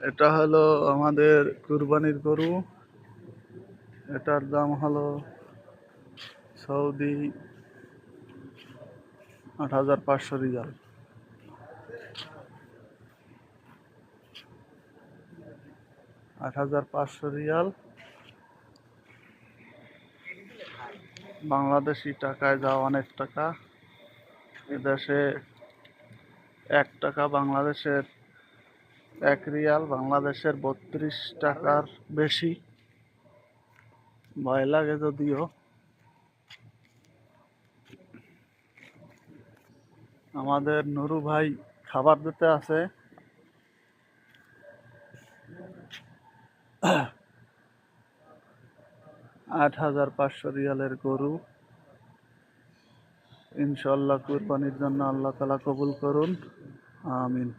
এটা হলো আমাদের কুরবানির গরু। এটার দাম হলো সৌদি ৮,৫০০ রিয়াল। ৮,৫০০ রিয়াল বাংলাদেশি টাকায় যা অনেক টাকা। এদেশে ১ টাকা বাংলাদেশের ১ রিয়াল বাংলাদেশের ৩২ টাকার বেশি। ভয় লাগে যদিও। আমাদের নুরু ভাই খাবার দিতে আছে। ৮,৫০০ রিয়ালের গরু ইনশাল্লাহ কুরবানির জন্য আল্লাহ তাআলা কবুল করুন, আমিন।